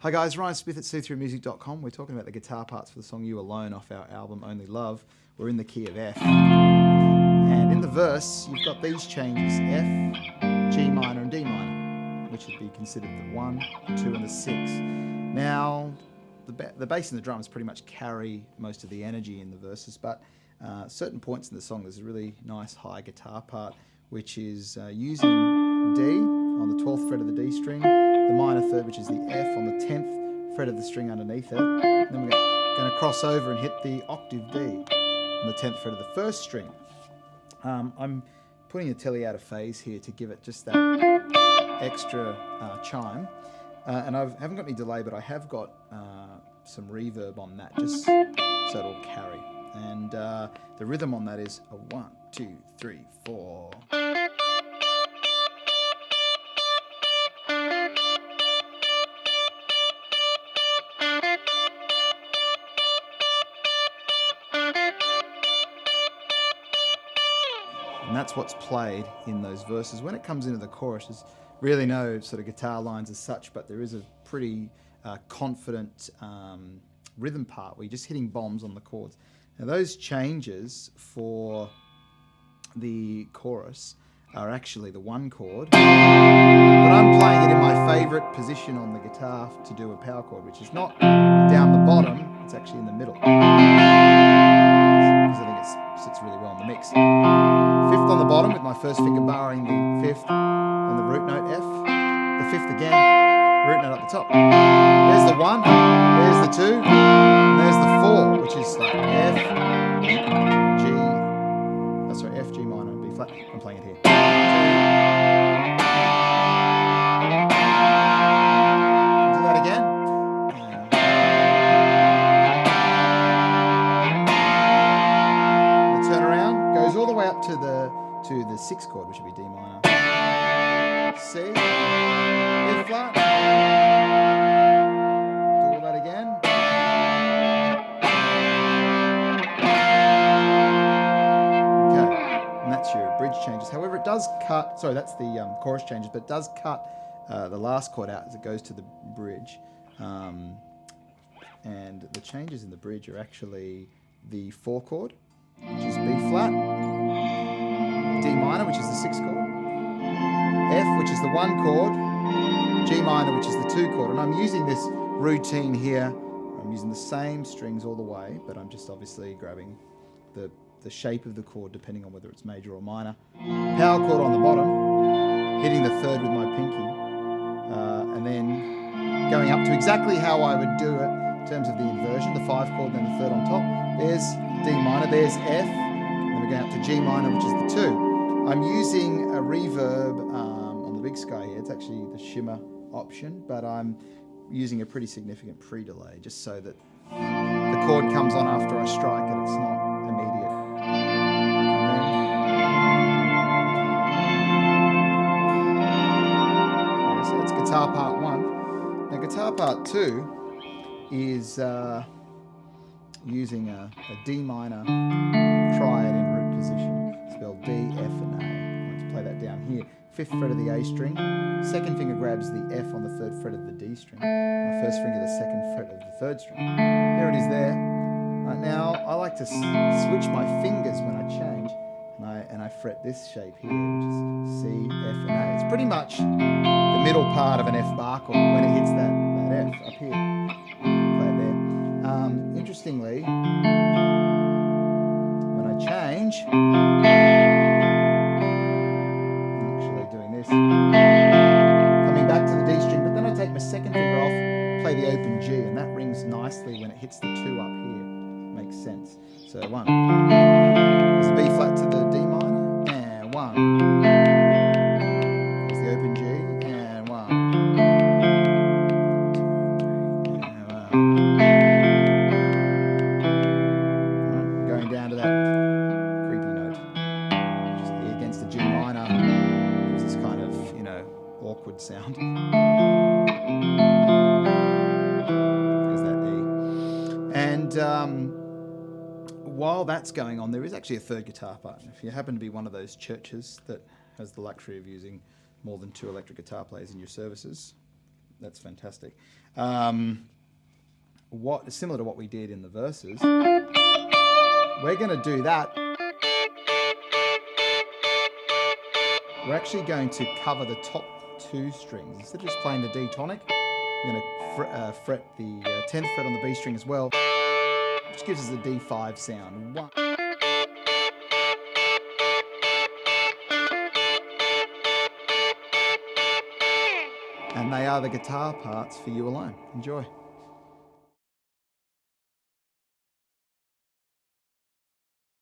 Hi guys, Ryan Smith at see-through-music.com. We're talking about the guitar parts for the song You Alone off our album Only Love. We're in the key of F. And in the verse, you've got these changes, F, G minor and D minor, which would be considered the 1, the 2 and the 6. Now, the bass and the drums pretty much carry most of the energy in the verses, but certain points in the song, there's a really nice high guitar part, which is using D on the 12th fret of the D string, the minor third, which is the F, on the 10th fret of the string underneath it. And then we're going to cross over and hit the octave D on the 10th fret of the first string. I'm putting the telly out of phase here to give it just that extra chime. And I haven't got any delay, but I have got some reverb on that, just so it'll carry. And the rhythm on that is a 1, 2, 3, 4. And that's what's played in those verses. When it comes into the chorus, there's really no sort of guitar lines as such, but there is a pretty confident rhythm part where you're just hitting bombs on the chords. Now those changes for the chorus are actually the 1 chord, but I'm playing it in my favourite position on the guitar to do a power chord, which is not down the bottom, it's actually in the middle. Because I think it sits really well in the mix. 5th on the bottom with my first finger barring the 5th and the root note F. The 5th again, root note up the top. There's the 1, there's the 2, and there's the 4, which is like F, F, G minor, and B flat. I'm playing it here. Can you do that again? The turnaround goes all the way up to the 6th chord, which would be D minor. C, B flat. Do all that again. Okay, and that's your bridge changes. However, it does cut, sorry, that's the chorus changes, but it does cut the last chord out as it goes to the bridge. And the changes in the bridge are actually the 4 chord, which is B flat, D minor, which is the 6th chord, F, which is the 1 chord, G minor, which is the 2 chord. And I'm using this routine here. I'm using the same strings all the way, but I'm just obviously grabbing the shape of the chord depending on whether it's major or minor. Power chord on the bottom, hitting the 3rd with my pinky, and then going up to exactly how I would do it in terms of the inversion, the 5 chord, then the 3rd on top. There's D minor, there's F, and then we're going up to G minor, which is the 2. I'm using a reverb on the Big Sky here. It's actually the shimmer option, but I'm using a pretty significant pre-delay just so that the chord comes on after I strike it. It's not immediate. And then, so that's guitar part 1. Now guitar part 2 is using a D minor triad in root position, spelled D, F and A. Let's play that down here. 5th fret of the A string, 2nd finger grabs the F on the 3rd fret of the D string, my 1st finger the 2nd fret of the 3rd string. There it is there. Right now, I like to switch my fingers when I change, and I fret this shape here, which is C, F and A. It's pretty much the middle part of an F bar chord when it hits that F up here. Play it there. Interestingly, when I change, I'm actually doing this, coming back to the D string, but then I take my 2nd finger off, play the open G, and that rings nicely when it hits the 2 up here. Makes sense. So 1. There's the B flat to the D minor, and 1. There's the open G, and 1. 2, 3, and 1. Going down to that creepy note, just against the G minor, gives this kind of, awkward sound. There's that E. And while that's going on, there is actually a 3rd guitar part. If you happen to be one of those churches that has the luxury of using more than 2 electric guitar players in your services, That's fantastic. What similar to what we did in the verses, we're going to do that. We're actually going to cover the top 2 strings. Instead of just playing the D tonic, we're going to fret the 10th fret on the B string as well, which gives us a D5 sound. 1. And they are the guitar parts for You Alone. Enjoy.